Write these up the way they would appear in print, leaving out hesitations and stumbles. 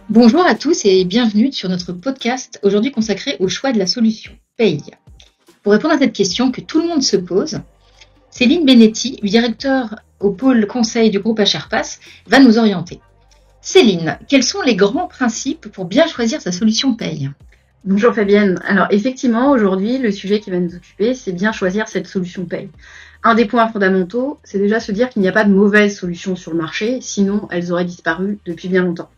Bonjour à tous et bienvenue sur notre podcast aujourd'hui consacré au choix de la solution Paye. Pour répondre à cette question que tout le monde se pose, Céline Benetti, directeur au pôle conseil du groupe HRPass, va nous orienter. Céline, quels sont les grands principes pour bien choisir sa solution Paye ? Bonjour Fabienne. Alors effectivement, aujourd'hui, le sujet qui va nous occuper, c'est bien choisir cette solution Paye. Un des points fondamentaux, c'est déjà se dire qu'il n'y a pas de mauvaise solution sur le marché, sinon elles auraient disparu depuis bien longtemps.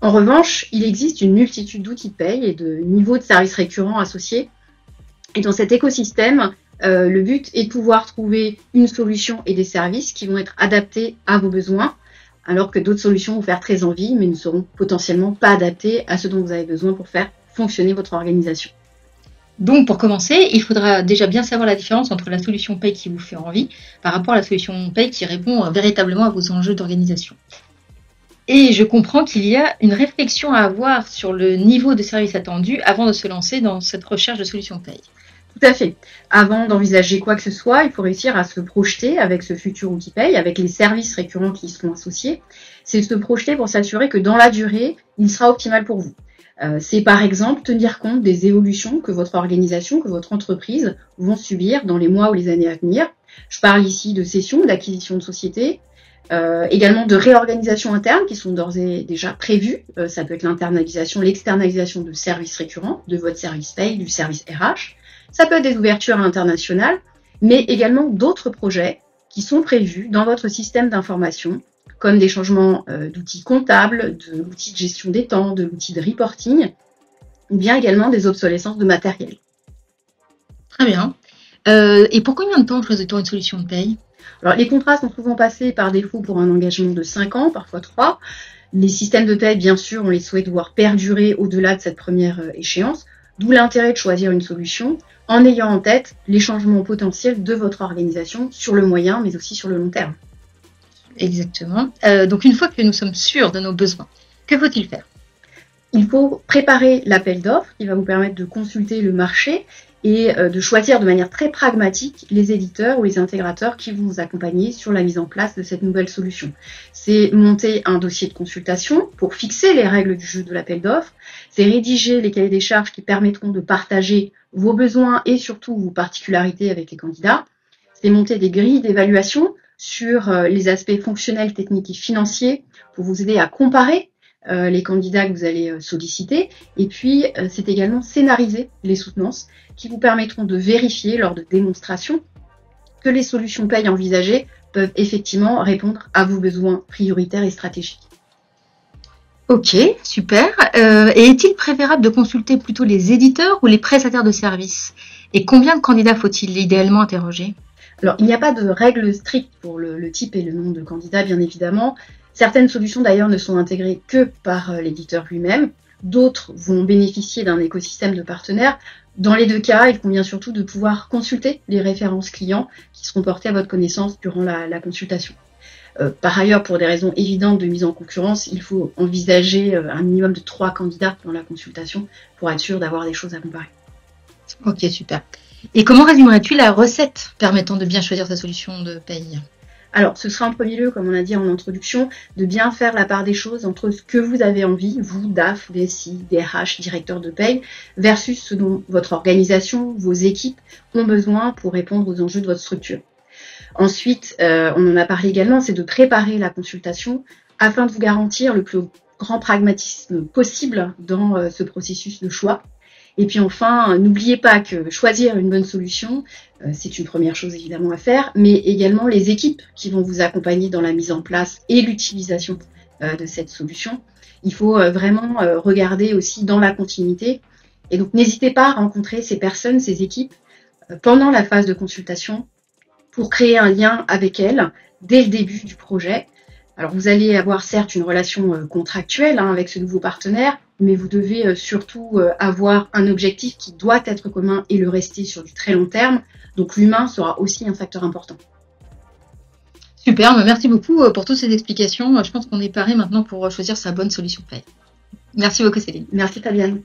En revanche, il existe une multitude d'outils de paye et de niveaux de services récurrents associés. Et dans cet écosystème, le but est de pouvoir trouver une solution et des services qui vont être adaptés à vos besoins, alors que d'autres solutions vont faire très envie, mais ne seront potentiellement pas adaptées à ce dont vous avez besoin pour faire fonctionner votre organisation. Donc pour commencer, il faudra déjà bien savoir la différence entre la solution paye qui vous fait envie par rapport à la solution paye qui répond véritablement à vos enjeux d'organisation. Et je comprends qu'il y a une réflexion à avoir sur le niveau de service attendu avant de se lancer dans cette recherche de solution paye. Tout à fait. Avant d'envisager quoi que ce soit, il faut réussir à se projeter avec ce futur outil paye, avec les services récurrents qui y seront associés. C'est se projeter pour s'assurer que dans la durée, il sera optimal pour vous. C'est par exemple tenir compte des évolutions que votre organisation, que votre entreprise vont subir dans les mois ou les années à venir. Je parle ici de cession, d'acquisition de société, également de réorganisation interne qui sont d'ores et déjà prévues. Ça peut être l'internalisation, l'externalisation de services récurrents, de votre service paye, du service RH. Ça peut être des ouvertures internationales, mais également d'autres projets qui sont prévus dans votre système d'information, comme des changements d'outils comptables, de l'outil de gestion des temps, de l'outil de reporting, ou bien également des obsolescences de matériel. Très bien. Et pour combien de temps choisit-on une solution de paye ? Alors, les contrats sont souvent passés par défaut pour un engagement de 5 ans, parfois 3. Les systèmes de paye, bien sûr, on les souhaite voir perdurer au-delà de cette première échéance, d'où l'intérêt de choisir une solution en ayant en tête les changements potentiels de votre organisation sur le moyen, mais aussi sur le long terme. Exactement. Donc une fois que nous sommes sûrs de nos besoins, que faut-il faire ? Il faut préparer l'appel d'offres qui va vous permettre de consulter le marché et de choisir de manière très pragmatique les éditeurs ou les intégrateurs qui vont vous accompagner sur la mise en place de cette nouvelle solution. C'est monter un dossier de consultation pour fixer les règles du jeu de l'appel d'offres, c'est rédiger les cahiers des charges qui permettront de partager vos besoins et surtout vos particularités avec les candidats, c'est monter des grilles d'évaluation sur les aspects fonctionnels, techniques et financiers pour vous aider à comparer les candidats que vous allez solliciter. Et puis, c'est également scénariser les soutenances qui vous permettront de vérifier lors de démonstrations que les solutions paye envisagées peuvent effectivement répondre à vos besoins prioritaires et stratégiques. Ok, super. Et est-il préférable de consulter plutôt les éditeurs ou les prestataires de services ? Et combien de candidats faut-il idéalement interroger ? Alors, il n'y a pas de règle stricte pour le type et le nombre de candidats, bien évidemment. Certaines solutions, d'ailleurs, ne sont intégrées que par l'éditeur lui-même. D'autres vont bénéficier d'un écosystème de partenaires. Dans les deux cas, il convient surtout de pouvoir consulter les références clients qui seront portées à votre connaissance durant la consultation. Par ailleurs, pour des raisons évidentes de mise en concurrence, il faut envisager un minimum de 3 candidats dans la consultation pour être sûr d'avoir des choses à comparer. Ok, super. Et comment résumerais-tu la recette permettant de bien choisir sa solution de paye ? Alors, ce sera en premier lieu, comme on a dit en introduction, de bien faire la part des choses entre ce que vous avez envie, vous, DAF, DSI, DRH, directeur de paye, versus ce dont votre organisation, vos équipes ont besoin pour répondre aux enjeux de votre structure. Ensuite, on en a parlé également, c'est de préparer la consultation afin de vous garantir le plus grand pragmatisme possible dans ce processus de choix. Et puis enfin, n'oubliez pas que choisir une bonne solution, c'est une première chose évidemment à faire, mais également les équipes qui vont vous accompagner dans la mise en place et l'utilisation de cette solution. Il faut vraiment regarder aussi dans la continuité. Et donc n'hésitez pas à rencontrer ces personnes, ces équipes, pendant la phase de consultation pour créer un lien avec elles dès le début du projet. Alors vous allez avoir certes une relation contractuelle avec ce nouveau partenaire, mais vous devez surtout avoir un objectif qui doit être commun et le rester sur du très long terme. Donc l'humain sera aussi un facteur important. Super, merci beaucoup pour toutes ces explications. Je pense qu'on est paré maintenant pour choisir sa bonne solution paye. Merci beaucoup Céline. Merci Fabienne.